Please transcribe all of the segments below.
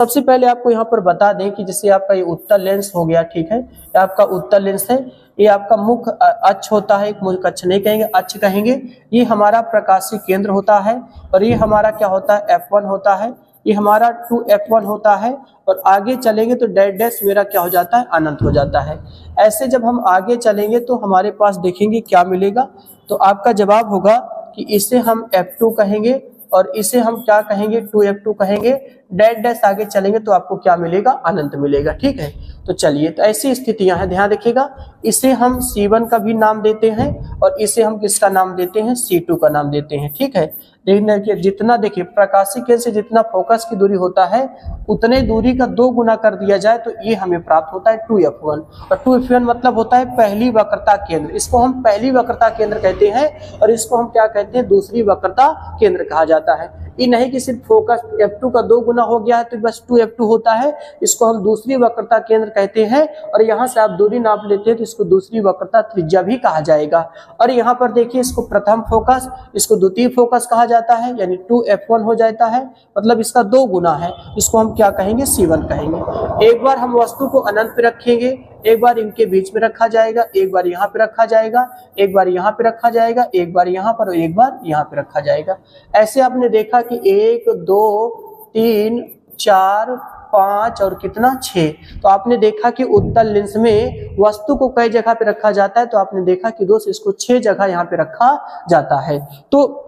सबसे पहले आपको यहाँ पर बता दें कि जैसे आपका ये उत्तल लेंस हो गया, ठीक है, ये आपका उत्तल लेंस है, ये आपका मुख्य अक्ष होता है, मुख्य अक्ष नहीं कहेंगे, अक्ष कहेंगे। ये हमारा प्रकाशीय केंद्र होता है और ये हमारा क्या होता है, F1 होता है, ये हमारा 2F1 होता है। और आगे चलेंगे तो डैश डैश मेरा क्या हो जाता है, अनंत हो जाता है। ऐसे जब हम आगे चलेंगे तो हमारे पास देखेंगे क्या मिलेगा, तो आपका जवाब होगा कि इसे हम F2 कहेंगे और इसे हम क्या कहेंगे, 2F2 कहेंगे। डैश डैश आगे चलेंगे तो आपको क्या मिलेगा, अनंत मिलेगा, ठीक है। तो चलिए, तो ऐसी स्थितियां हैं, ध्यान रखिएगा। इसे हम C1 का भी नाम देते हैं और इसे हम किसका नाम देते हैं, C2 का नाम देते हैं, ठीक है। देखिए जितना, देखिए प्रकाशीय केंद्र से जितना फोकस की दूरी होता है उतने दूरी का 2 गुना कर दिया जाए तो ये हमें प्राप्त होता है 2F1। और 2F1 मतलब होता है पहली वक्रता केंद्र, इसको हम पहली वक्रता केंद्र कहते हैं और इसको हम क्या कहते हैं, दूसरी वक्रता केंद्र कहा जाता है। ये नहीं कि सिर्फ फोकस F2 का 2 गुना हो गया है तो बस 2F2 होता है, इसको हम दूसरी वक्रता केंद्र कहते हैं। और यहाँ से आप दूरी नाप लेते हैं तो इसको दूसरी वक्रता त्रिज्या भी कहा जाएगा। और यहाँ पर देखिए, इसको प्रथम फोकस, इसको द्वितीय फोकस कहा जाता है, यानी 2F1 हो जाता है, मतलब इसका 2 गुना है, इसको हम क्या कहेंगे, C1 कहेंगे। एक बार हम वस्तु को अनंत पे रखेंगे, एक बार इनके बीच में रखा जाएगा, एक बार यहाँ पे रखा जाएगा, एक बार यहाँ पे रखा जाएगा, एक बार यहाँ पर और एक बार यहाँ पे रखा जाएगा। ऐसे आपने देखा कि 1 2 3 4 5 और कितना 6। तो आपने देखा कि उत्तल लेंस में वस्तु को कई जगह पे रखा जाता है, तो आपने देखा कि दोस्त इसको 6 जगह यहाँ पे रखा जाता है। तो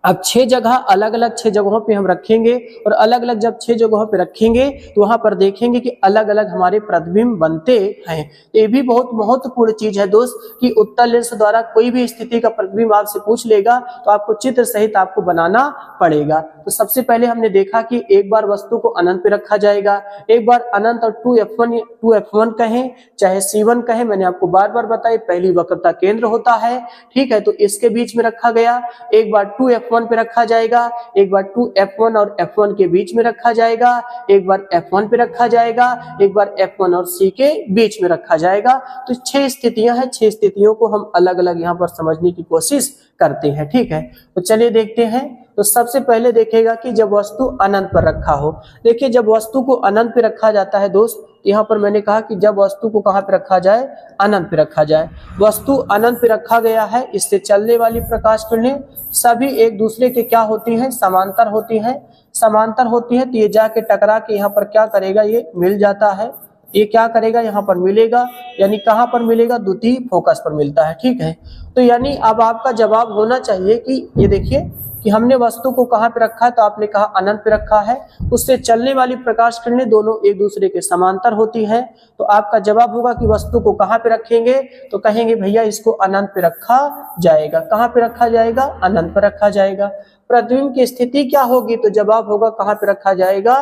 अब 6 जगह, अलग अलग 6 जगहों पे हम रखेंगे और अलग अलग जब 6 जगहों पे रखेंगे तो वहां पर देखेंगे कि अलग अलग हमारे प्रतिबिंब बनते हैं। ये भी बहुत महत्वपूर्ण चीज है दोस्त कि उत्तल लेंस द्वारा कोई भी स्थिति का प्रतिबिंब आपसे पूछ लेगा तो आपको चित्र सहित आपको बनाना पड़ेगा। तो सबसे पहले हमने देखा कि एक बार वस्तु को अनंत पे रखा जाएगा, एक बार अनंत और 2F1 कहें चाहे C1 कहें, मैंने आपको बार बार बताया पहली वक्रता केंद्र होता है, ठीक है। तो इसके बीच में रखा गया, एक बार 2F1 पे रखा जाएगा, एक बार 2F1 और F1 के बीच में रखा जाएगा, एक बार F1 पे रखा जाएगा, एक बार F1 और C के बीच में रखा जाएगा। तो 6 स्थितियां हैं, 6 स्थितियों को हम अलग अलग यहाँ पर समझने की कोशिश करते हैं, ठीक है। तो चलिए देखते हैं। तो सबसे पहले देखेगा कि जब वस्तु अनंत पर रखा हो, देखिए जब वस्तु को अनंत पे रखा जाता है दोस्त, यहाँ पर मैंने कहा कि जब वस्तु को कहाँ पे रखा जाए, अनंत पे रखा जाए। वस्तु अनंत पे रखा गया है, इससे चलने वाली प्रकाश किरणें सभी एक दूसरे के क्या होती हैं, समांतर होती हैं। समांतर होती है तो ये जाके टकरा के यहाँ पर क्या करेगा, ये मिल जाता है, ये क्या करेगा, यहाँ पर मिलेगा, यानी कहाँ पर मिलेगा, द्वितीय फोकस पर मिलता है, ठीक है। तो यानी अब आपका जवाब होना चाहिए कि ये देखिए कि हमने वस्तु को कहाँ पे रखा है, तो आपने कहा अनंत पे रखा है, उससे चलने वाली प्रकाश किरणें दोनों एक दूसरे के समांतर होती हैं। तो आपका जवाब होगा कि वस्तु को कहाँ पे रखेंगे, तो कहेंगे भैया इसको अनंत पे रखा जाएगा। कहाँ पे रखा जाएगा, अनंत पे रखा जाएगा। प्रतिबिंब की स्थिति क्या होगी, तो जवाब होगा कहाँ पे रखा जाएगा,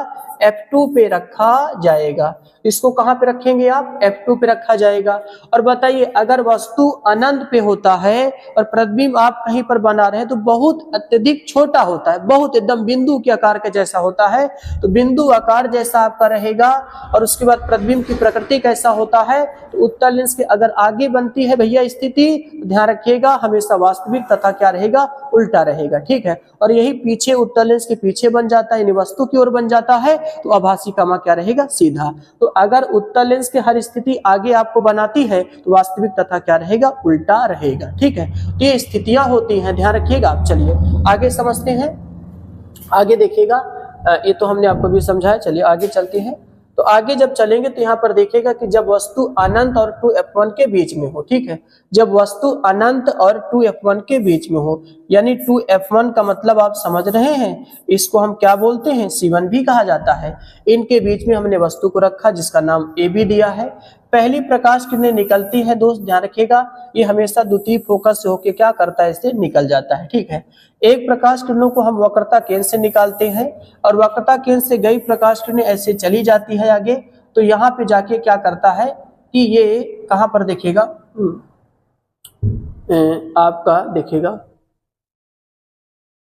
F2 पे रखा जाएगा। इसको कहाँ पे रखेंगे आप, F2 पे रखा जाएगा। और बताइए अगर वस्तु अनंत पे होता है और प्रतिबिंब आप कहीं पर बना रहे हैं तो बहुत अत्यधिक छोटा होता है, बहुत एकदम बिंदु के आकार के जैसा होता है, तो बिंदु आकार जैसा आपका रहेगा। और उसके बाद प्रतिबिंब की प्रकृति कैसा होता है, तो उत्तल लेंस के अगर आगे बनती है भैया स्थिति, ध्यान रखिएगा हमेशा वास्तविक तथा क्या रहेगा, उल्टा रहेगा, ठीक है। और यही पीछे उत्तल लेंस के पीछे बन जाता है, यानी वस्तु की ओर बन जाता है, तो आभासी कमा क्या रहेगा, सीधा। तो अगर उत्तल लेंस के हर स्थिति आगे आपको बनाती है तो वास्तविक तथा क्या रहेगा, उल्टा रहेगा, ठीक है। तो ये स्थितियां होती हैं, ध्यान रखिएगा आप। चलिए आगे समझते हैं, आगे देखिएगा। ये तो हमने आपको भी समझाया, चलिए आगे चलते हैं। तो आगे जब चलेंगे तो यहाँ पर देखेगा कि जब वस्तु अनंत और 2F1 के बीच में हो, ठीक है, जब वस्तु अनंत और 2F1 के बीच में हो, यानी 2F1 का मतलब आप समझ रहे हैं, इसको हम क्या बोलते हैं, C1 भी कहा जाता है। इनके बीच में हमने वस्तु को रखा जिसका नाम AB दिया है। पहली प्रकाश किरणें निकलती है दोस्त, ध्यान रखिएगा, ये हमेशा द्वितीय फोकस से होकर क्या करता है, इससे निकल जाता है, ठीक है। एक प्रकाश किरणों को हम वक्रता केंद्र से निकालते हैं और वक्रता केंद्र से गई प्रकाश किरणें ऐसे चली जाती है आगे, तो यहाँ पे जाके क्या करता है कि ये कहाँ पर देखिएगा, आपका देखिएगा,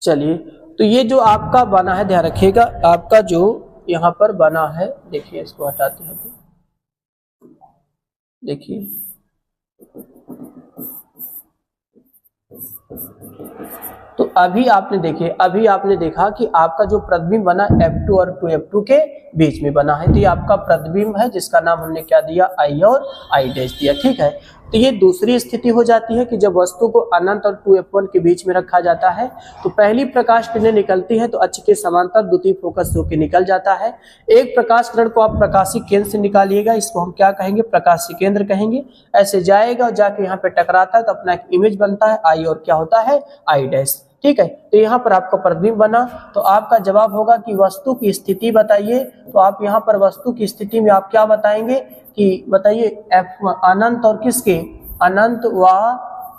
चलिए तो ये जो आपका बना है, ध्यान रखिएगा, आपका जो यहाँ पर बना है, देखिए इसको हटाते हैं, देखिए तो अभी आपने देखा कि आपका जो प्रतिबिंब बना F2 और 2F2 के बीच में बना है, तो ये आपका प्रतिबिंब है जिसका नाम हमने क्या दिया, I और I डैश दिया। ठीक है, तो ये दूसरी स्थिति हो जाती है कि जब वस्तु को अनंत और 2F1 के बीच में रखा जाता है तो पहली प्रकाश किरणें निकलती है तो अक्ष के समांतर, द्वितीय फोकस होकर निकल जाता है। एक प्रकाश किरण को आप प्रकाशी केंद्र से निकालिएगा, इसको हम क्या कहेंगे, प्रकाशी केंद्र कहेंगे। ऐसे जाएगा और जाके यहाँ पे टकराता है तो अपना एक इमेज बनता है I और क्या होता है, I डैश। ठीक है, तो यहाँ पर आपका प्रतिबिंब बना। तो आपका जवाब होगा कि वस्तु की स्थिति बताइए। तो आप यहाँ पर वस्तु की स्थिति में आप क्या बताएंगे कि बताइए F1 अनंत और किसके, अनंत व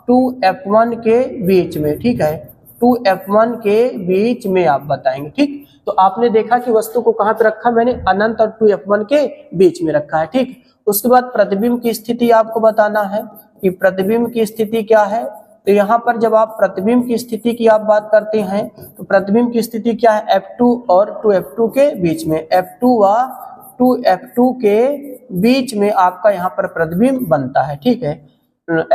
2F1 के बीच में। ठीक है, 2F1 के बीच में आप बताएंगे। ठीक, तो आपने देखा कि वस्तु को कहाँ पे रखा, मैंने अनंत और 2F1 के बीच में रखा है। ठीक, उसके बाद प्रतिबिंब की स्थिति आपको बताना है कि प्रतिबिंब की स्थिति क्या है। तो यहाँ पर जब आप प्रतिबिंब की स्थिति की आप बात करते हैं तो प्रतिबिंब की स्थिति क्या है, F2 और 2F2 के बीच में, F2 व 2F2 के बीच में आपका यहाँ पर प्रतिबिंब बनता है। ठीक है,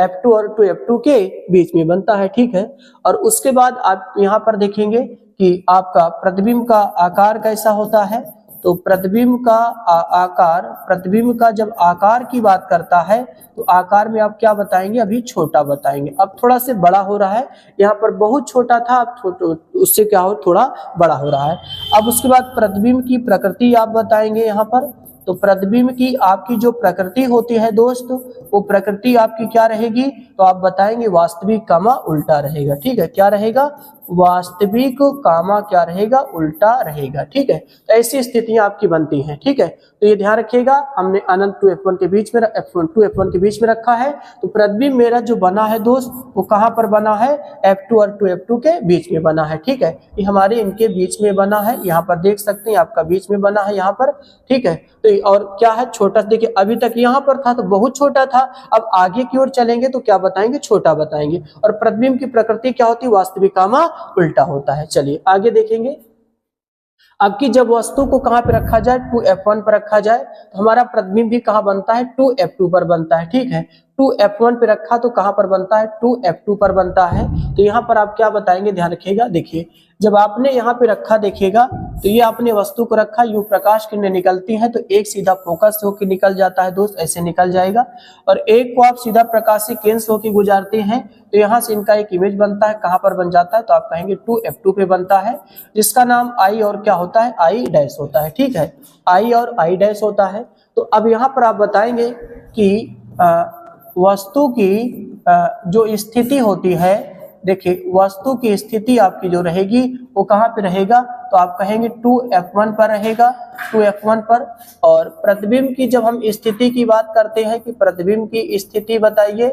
F2 और 2F2 के बीच में बनता है। ठीक है, और उसके बाद आप यहाँ पर देखेंगे कि आपका प्रतिबिंब का आकार कैसा होता है। तो प्रतिबिंब का आकार, प्रतिबिंब का जब आकार की बात करता है तो आकार में आप क्या बताएंगे, अभी छोटा बताएंगे। अब थोड़ा से बड़ा हो रहा है, यहाँ पर बहुत छोटा था, अब उससे क्या हो, थोड़ा बड़ा हो रहा है। अब उसके बाद प्रतिबिंब की प्रकृति आप बताएंगे यहाँ पर। तो प्रतिबिंब की आपकी जो प्रकृति होती है दोस्त, वो प्रकृति आपकी क्या रहेगी, तो आप बताएंगे वास्तविक कामा उल्टा रहेगा। ठीक है, क्या रहेगा, वास्तविक कामा क्या रहेगा, उल्टा रहेगा। ठीक है, तो ऐसी स्थितियां आपकी बनती हैं। ठीक है, तो ये ध्यान रखिएगा, हमने अनंत 2F1 के बीच में, F1 2F1 के बीच में रखा है। तो प्रतिबिंब मेरा जो बना है दोस्त वो कहाँ पर बना है, F2 और 2F2 के बीच में बना है। ठीक है, ये हमारे इनके बीच में बना है, यहाँ पर देख सकते हैं आपका बीच में बना है यहाँ पर। ठीक है, तो और क्या है, छोटा, देखिए अभी तक यहाँ पर था तो बहुत छोटा था, अब आगे की ओर चलेंगे तो क्या बताएंगे, छोटा बताएंगे। और प्रतिबिंब की प्रकृति क्या होती है, वास्तविक कामा उल्टा होता है। चलिए आगे देखेंगे। अब की जब वस्तु को कहां पे रखा जाए, 2F1 पर रखा जाए तो हमारा प्रतिबिंब भी कहां बनता है, 2F2 पर बनता है। ठीक है, 2F1 पे रखा तो कहां पर बनता है, 2F2 पर बनता है। तो यहाँ पर आप क्या बताएंगे, ध्यान रखिएगा। देखिए जब आपने यहाँ पे रखा, देखिएगा तो ये आपने वस्तु को रखा, यूं प्रकाश किरणें निकलती हैं तो एक सीधा फोकस होकर निकल जाता है दोस्त, ऐसे निकल जाएगा। और एक को आप सीधा प्रकाशीय केंद्र से होकर गुजारते हैं तो यहाँ से इनका एक इमेज बनता है। कहाँ पर बन जाता है, तो आप कहेंगे 2F2 पे बनता है, जिसका नाम I और क्या होता है, I डैश होता है। ठीक है, I और I डैश होता है। तो अब यहाँ पर आप बताएंगे कि वस्तु की जो स्थिति होती है, देखिए वस्तु की स्थिति आपकी जो रहेगी वो कहाँ पे रहेगा, तो आप कहेंगे 2F1 पर रहेगा, 2F1 पर। और प्रतिबिंब की जब हम स्थिति की बात करते हैं कि प्रतिबिंब की स्थिति बताइए,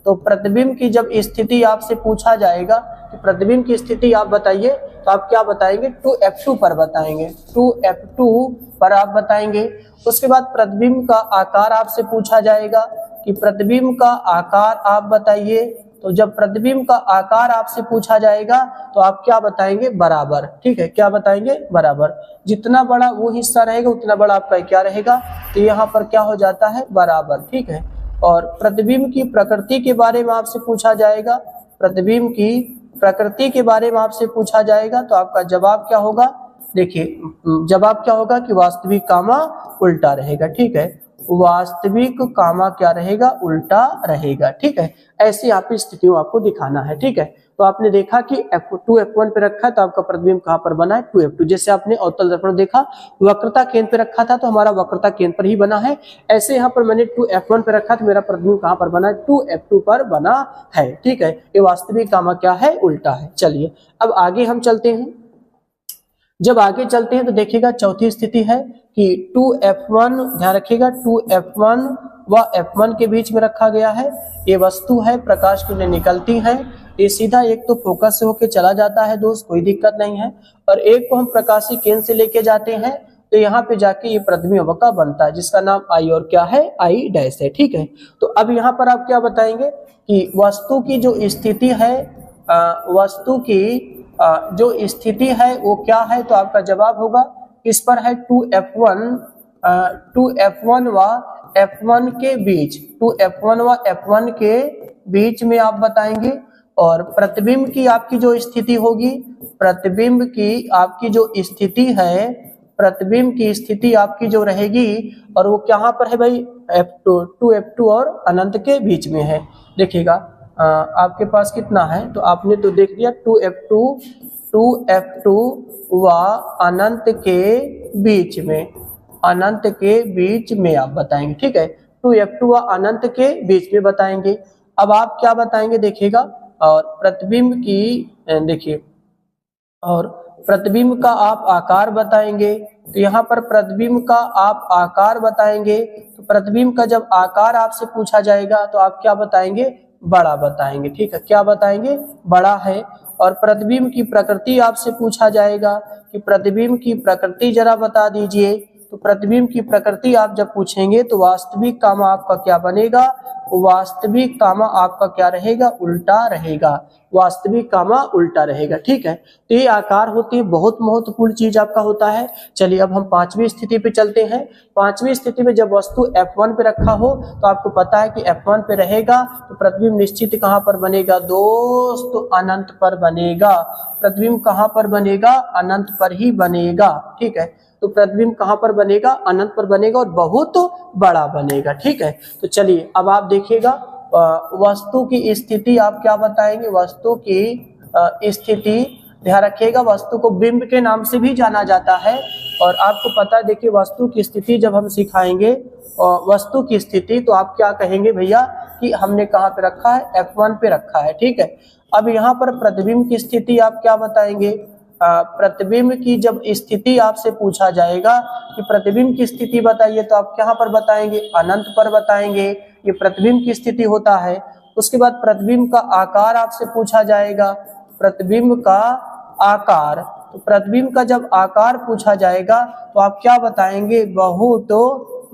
तो प्रतिबिंब की जब स्थिति आपसे पूछा जाएगा कि प्रतिबिंब की स्थिति आप बताइए, तो आप क्या बताएंगे, 2F2 पर बताएंगे, 2F2 पर आप बताएंगे। उसके बाद प्रतिबिंब का आकार आपसे पूछा जाएगा कि प्रतिबिंब का आकार आप बताइए। तो जब प्रतिबिंब का आकार आपसे पूछा जाएगा तो आप क्या बताएंगे, बराबर। ठीक है, क्या बताएंगे, बराबर। जितना बड़ा वो हिस्सा रहेगा उतना बड़ा आपका क्या रहेगा, तो यहाँ पर क्या हो जाता है, बराबर। ठीक है, और प्रतिबिंब की प्रकृति के बारे में आपसे पूछा जाएगा, प्रतिबिंब की प्रकृति के बारे में आपसे पूछा जाएगा तो आपका जवाब क्या होगा, देखिए जवाब क्या होगा कि वास्तविक कामा उल्टा रहेगा। ठीक है, वास्तविक कामा क्या रहेगा, उल्टा रहेगा। ठीक है, ऐसी आप स्थितियों आपको दिखाना है। ठीक है, तो आपने देखा कि F2F1 पे रखा तो आपका प्रतिबिंब कहां पर बना है, 2F2। जैसे आपने अवतल दर्पण देखा वक्रता केंद्र पे रखा था तो हमारा वक्रता केंद्र पर ही बना है। ऐसे यहाँ पर मैंने 2F1 पे रखा तो मेरा प्रतिबिंब कहां पर बना है, 2F2 पर बना है। ठीक है, ये वास्तविक कामा क्या है, उल्टा है। चलिए अब आगे हम चलते हैं। जब आगे चलते हैं तो देखिएगा चौथी स्थिति है कि 2F1, ध्यान रखिएगा 2F1 व F1 के बीच में रखा गया है। ये वस्तु है, प्रकाश किरणें निकलती हैं, ये सीधा एक तो फोकस से होके चला जाता है दोस्त, कोई दिक्कत नहीं है। और एक को हम प्रकाशीय केंद्र से लेके जाते हैं तो यहाँ पे जाके ये प्रतिबिंब वक्र बनता है जिसका नाम I और क्या है, I डैश है। ठीक है, तो अब यहाँ पर आप क्या बताएंगे कि वस्तु की जो स्थिति है, वस्तु की जो स्थिति है वो क्या है, तो आपका जवाब होगा इस पर है 2F1 व F1 के बीच, 2F1 व F1 के बीच में आप बताएंगे। और प्रतिबिंब की आपकी जो स्थिति होगी, प्रतिबिंब की आपकी जो स्थिति है, प्रतिबिंब की स्थिति आपकी जो रहेगी और वो कहाँ पर है भाई, F2, 2F2 और अनंत के बीच में है। देखिएगा आपके पास कितना है, तो आपने तो देख लिया 2F2 व अनंत के बीच में, अनंत के बीच में आप बताएंगे, ठीक है, 2F2 व अनंत के बीच में बताएंगे। अब आप क्या बताएंगे देखिएगा, और प्रतिबिंब की देखिए, और प्रतिबिंब का आप आकार बताएंगे। तो यहाँ पर प्रतिबिंब का आप आकार बताएंगे, तो प्रतिबिंब का जब आकार आपसे पूछा जाएगा तो आप क्या बताएंगे, बड़ा बताएंगे, ठीक है, क्या बताएंगे, बड़ा है। और प्रतिबिंब की प्रकृति आपसे पूछा जाएगा कि प्रतिबिंब की प्रकृति जरा बता दीजिए। तो प्रतिबिंब की प्रकृति आप जब पूछेंगे तो वास्तविक कामा आपका क्या बनेगा, वास्तविक कामा आपका क्या रहेगा, उल्टा रहेगा, वास्तविक कामा उल्टा रहेगा, ठीक है। तो ये आकार होती है, बहुत महत्वपूर्ण चीज आपका होता है। चलिए अब हम पांचवी स्थिति पे चलते हैं। पांचवी स्थिति में जब वस्तु F1 पे रखा हो तो आपको पता है कि F1 पे रहेगा तो प्रतिबिंब निश्चित कहां पर बनेगा दोस्त, तो अनंत पर बनेगा। प्रतिबिंब कहां पर बनेगा, अनंत पर ही बनेगा, ठीक है। तो प्रतिबिंब कहां पर बनेगा, अनंत पर बनेगा और बहुत बड़ा बनेगा, ठीक है। तो चलिए अब आप देखिएगा वस्तु की स्थिति आप क्या बताएंगे, वस्तु की स्थिति ध्यान रखिएगा, वस्तु को बिंब के नाम से भी जाना जाता है। और आपको पता है, देखिए वस्तु की स्थिति जब हम सिखाएंगे वस्तु की स्थिति, तो आप क्या कहेंगे भैया कि हमने कहाँ पे रखा है, F1 पे रखा है, ठीक है। अब यहाँ पर प्रतिबिंब की स्थिति आप क्या बताएंगे, प्रतिबिंब की जब स्थिति आपसे पूछा जाएगा कि प्रतिबिंब की स्थिति बताइए, तो आप कहाँ पर बताएंगे, अनंत पर बताएंगे, ये प्रतिबिंब की स्थिति होता है। उसके बाद प्रतिबिंब का आकार आपसे पूछा जाएगा, प्रतिबिंब का आकार, तो प्रतिबिंब का जब आकार पूछा जाएगा तो आप क्या बताएंगे, बहुत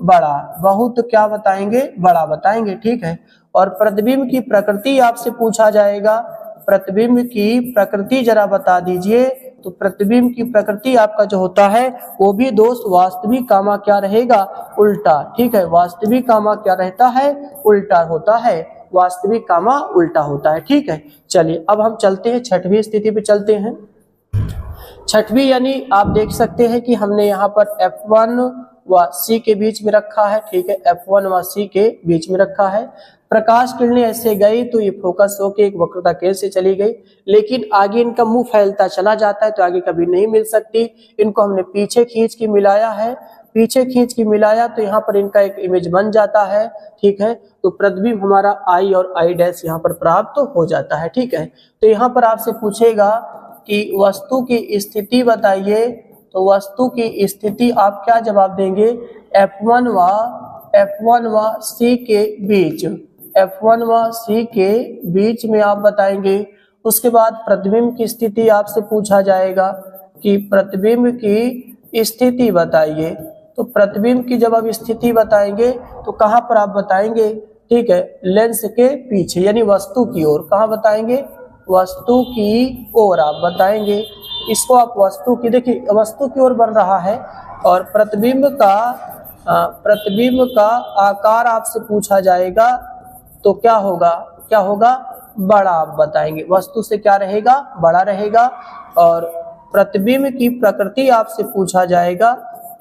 बड़ा, बहुत क्या बताएंगे, बड़ा बताएंगे, ठीक है। और प्रतिबिंब की प्रकृति आपसे पूछा जाएगा, प्रतिबिंब की प्रकृति जरा बता दीजिए। तो प्रतिबिंब की प्रकृति आपका जो होता है वो भी दोस्त वास्तविक कामा क्या रहेगा, उल्टा, ठीक है। वास्तविक कामा क्या रहता है, उल्टा होता है, वास्तविक कामा उल्टा होता है, ठीक है। चलिए अब हम चलते हैं छठवीं स्थिति पे चलते हैं। छठवीं यानी आप देख सकते हैं कि हमने यहाँ पर F1 व C के बीच में रखा है, ठीक है, F1 व C के बीच में रखा है। प्रकाश किरणें ऐसे गई तो ये फोकस होके एक वक्रता केंद्र से चली गई, लेकिन आगे इनका मुंह फैलता चला जाता है तो आगे कभी नहीं मिल सकती। इनको हमने पीछे खींच के मिलाया है, पीछे खींच के मिलाया तो यहाँ पर इनका एक इमेज बन जाता है, ठीक है। तो प्रतिबिंब हमारा I और I डैश यहाँ पर प्राप्त हो जाता है, ठीक है। तो यहाँ पर आपसे पूछेगा कि वस्तु की स्थिति बताइए, तो वस्तु की स्थिति आप क्या जवाब देंगे, F1 व C के बीच, F1 व C के बीच में आप बताएंगे। उसके बाद प्रतिबिंब की स्थिति आपसे पूछा जाएगा कि प्रतिबिंब की स्थिति बताइए। तो प्रतिबिंब की जब आप स्थिति बताएंगे तो कहाँ पर आप बताएंगे, ठीक है, लेंस के पीछे यानी वस्तु की ओर, कहाँ बताएंगे, वस्तु की ओर आप बताएंगे। इसको आप वस्तु की, देखिए वस्तु की ओर बन रहा है। और प्रतिबिंब का आकार आपसे पूछा जाएगा तो क्या होगा, क्या होगा, बड़ा आप बताएंगे, वस्तु से क्या रहेगा, बड़ा रहेगा। और प्रतिबिंब की प्रकृति आपसे पूछा जाएगा,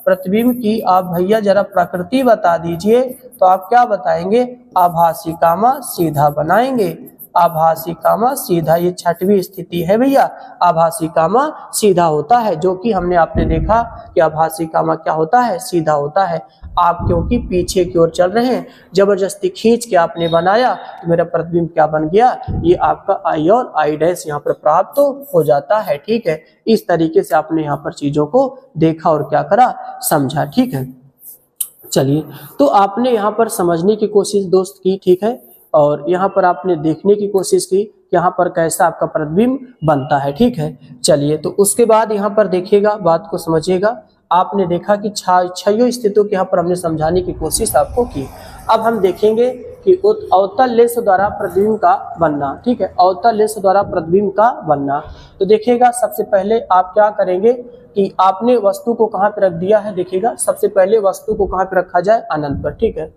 प्रतिबिंब की आप भैया जरा प्रकृति बता दीजिए, तो आप क्या बताएंगे, आभासी कामा सीधा बनाएंगे, आभासी कामा सीधा। ये छठवीं स्थिति है भैया, आभासी कामा सीधा होता है, जो कि हमने आपने देखा कि आभासी कामा क्या होता है, सीधा होता है। आप क्योंकि पीछे की ओर चल रहे हैं, जबरदस्ती खींच के आपने बनाया तो मेरा प्रतिबिंब क्या बन गया, ये आपका I और I डैश यहाँ पर प्राप्त हो जाता है, ठीक है। इस तरीके से आपने यहाँ पर चीजों को देखा और क्या करा, समझा, ठीक है। चलिए तो आपने यहाँ पर समझने की कोशिश दोस्त की, ठीक है, और यहाँ पर आपने देखने की कोशिश की यहाँ पर कैसा आपका प्रतिबिंब बनता है, ठीक है। चलिए तो उसके बाद यहाँ पर देखिएगा, बात को समझिएगा। आपने देखा कि छह स्थितियों के यहाँ पर हमने समझाने की कोशिश आपको की। अब हम देखेंगे कि अवतल लेंस द्वारा प्रतिबिंब का बनना, ठीक है, अवतल लेंस द्वारा प्रतिबिंब का बनना। तो देखिएगा सबसे पहले आप क्या करेंगे कि आपने वस्तु को कहाँ पे रख दिया है, देखिएगा सबसे पहले वस्तु को कहाँ पे रखा जाए, अनंत पर, ठीक है।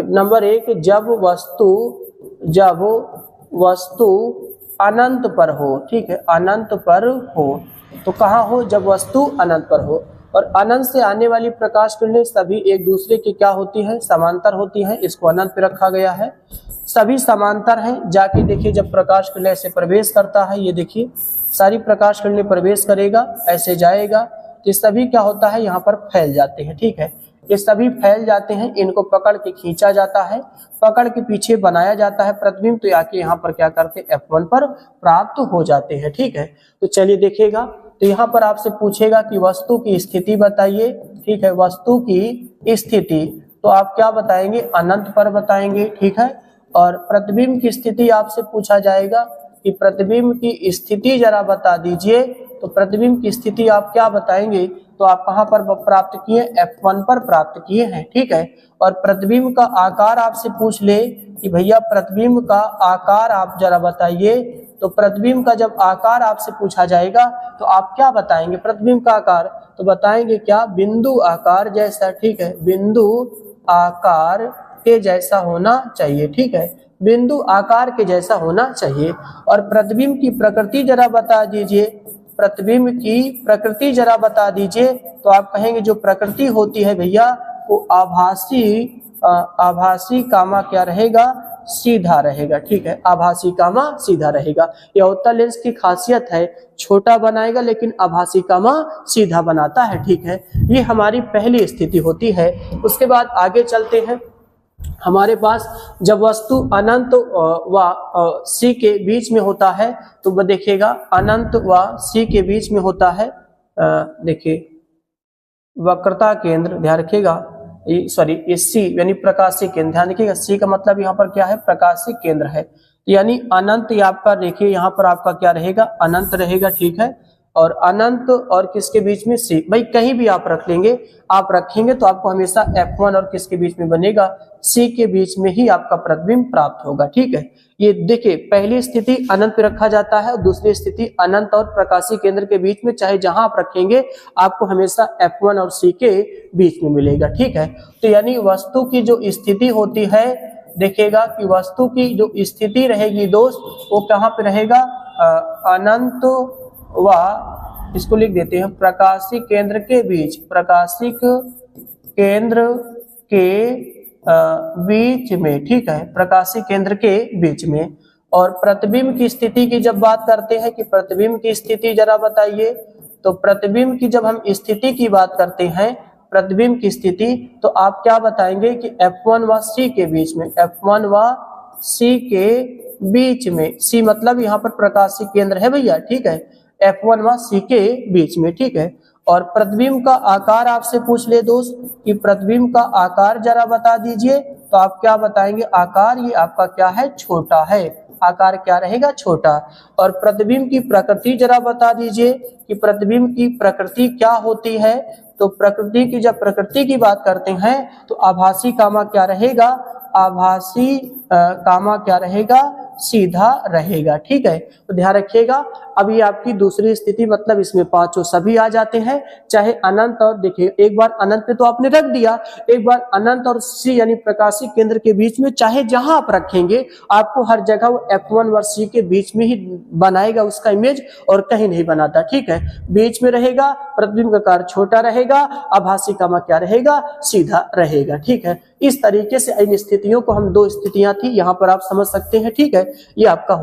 नंबर 1, जब वस्तु अनंत पर हो, ठीक है, अनंत पर हो। तो कहाँ हो? जब वस्तु अनंत पर हो। और अनंत से आने वाली प्रकाश किरणें सभी एक दूसरे की क्या होती है? समांतर होती है। इसको अनंत पे रखा गया है। सभी समांतर हैं। जाके देखिए जब प्रकाश किरणें ऐसे प्रवेश करता है, ये देखिए सारी प्रकाश किरणें प्रवेश करेगा, ऐसे जाएगा, ये सभी क्या होता है? यहाँ पर फैल जाते हैं, ठीक है। ये सभी फैल जाते हैं, इनको पकड़ के खींचा जाता है, पकड़ के पीछे बनाया जाता है प्रतिबिंब, तो आके यहाँ पर क्या करते हैं? F1 पर प्राप्त हो जाते हैं, ठीक है। तो चलिए देखिएगा, तो यहाँ पर आपसे पूछेगा कि वस्तु की स्थिति बताइए, ठीक है। वस्तु की स्थिति तो आप क्या बताएंगे? अनंत पर बताएंगे, ठीक है। और प्रतिबिंब की स्थिति आपसे पूछा जाएगा कि प्रतिबिंब की स्थिति जरा बता दीजिए। तो प्रतिबिंब की स्थिति आप क्या बताएंगे? तो आप कहाँ पर प्राप्त किए? F1 पर प्राप्त किए हैं, ठीक है। और प्रतिबिंब का आकार आपसे पूछ ले कि भैया प्रतिबिंब का आकार आप जरा बताइए। तो प्रतिबिंब का जब आकार आपसे पूछा जाएगा तो आप क्या बताएंगे? प्रतिबिंब का आकार तो बताएंगे क्या? बिंदु आकार जैसा, ठीक है, बिंदु आकार के जैसा होना चाहिए, ठीक है, बिंदु आकार के जैसा होना चाहिए। और प्रतिबिंब की प्रकृति जरा बता दीजिए। प्रतिबिंब की प्रकृति जरा बता दीजिए। तो आप कहेंगे जो प्रकृति होती है भैया वो आभासी कामा क्या रहेगा? सीधा रहेगा, ठीक है, आभासी कामा सीधा रहेगा। यह उत्तल लेंस की खासियत है, छोटा बनाएगा लेकिन आभासी कामा सीधा बनाता है, ठीक है। ये हमारी पहली स्थिति होती है। उसके बाद आगे चलते हैं। हमारे पास जब वस्तु अनंत व सी के बीच में होता है तो वह देखिएगा अनंत व सी के बीच में होता है। देखिए वक्रता केंद्र, ध्यान रखिएगा, ये सी यानी प्रकाशीय केंद्र, ध्यान रखिएगा, सी का मतलब यहाँ पर क्या है? प्रकाशीय केंद्र है। यानी अनंत ये आपका देखिए यहाँ पर आपका क्या रहेगा? अनंत रहेगा, ठीक है। और अनंत और किसके बीच में? सी। भाई कहीं भी आप रख लेंगे, आप रखेंगे तो आपको हमेशा F1 और किसके बीच में बनेगा? सी के बीच में ही आपका प्रतिबिंब प्राप्त होगा, ठीक है। ये देखिए पहली स्थिति अनंत पे रखा जाता है और दूसरी स्थिति अनंत और प्रकाशीय केंद्र के बीच में, चाहे जहां आप रखेंगे आपको हमेशा F1 और सी के बीच में मिलेगा, ठीक है। तो यानी वस्तु की जो स्थिति होती है, देखिएगा कि वस्तु की जो स्थिति रहेगी दोस्त वो कहाँ पे रहेगा? अनंत व इसको लिख देते हैं प्रकाशिक केंद्र के बीच, प्रकाशिक केंद्र के बीच में, ठीक है, प्रकाशिक केंद्र के बीच में। और प्रतिबिंब की स्थिति की जब बात करते हैं कि प्रतिबिंब की स्थिति जरा बताइए, तो प्रतिबिंब की जब हम स्थिति की बात करते हैं, प्रतिबिंब की स्थिति, तो आप क्या बताएंगे कि F1 व सी के बीच में, F1 व सी के बीच में, सी मतलब यहाँ पर प्रकाशिक केंद्र है भैया, ठीक है, F1 व सी के बीच में, ठीक है। और प्रतिबिंब का आकार आपसे पूछ ले दोस्त कि प्रतिबिंब का आकार जरा बता दीजिए। तो आप क्या बताएंगे? आकार ये आपका क्या है? छोटा है। आकार क्या रहेगा? छोटा। और प्रतिबिंब की प्रकृति जरा बता दीजिए कि प्रतिबिंब की प्रकृति क्या होती है। तो प्रकृति की जब प्रकृति की बात करते हैं तो आभासी कामा क्या रहेगा? आभासी कामा क्या रहेगा? सीधा रहेगा, ठीक है। तो ध्यान रखिएगा। अब ये आपकी दूसरी स्थिति, मतलब इसमें पांचों सभी आ जाते हैं, चाहे अनंत और देखिए एक बार अनंत पे तो आपने रख दिया, एक बार अनंत और सी यानी प्रकाशिक केंद्र के बीच में, चाहे जहां आप रखेंगे आपको हर जगह वो F1 व सी के बीच में ही बनाएगा उसका इमेज, और कहीं नहीं बनाता, ठीक है। बीच में रहेगा, प्रतिबिंब का आकार छोटा रहेगा, आभासी कामा क्या रहेगा? सीधा रहेगा, ठीक है। इस तरीके से इन स्थितियों को हम, दो स्थितियां थी यहाँ पर आप समझ सकते हैं, ठीक है। ये आपका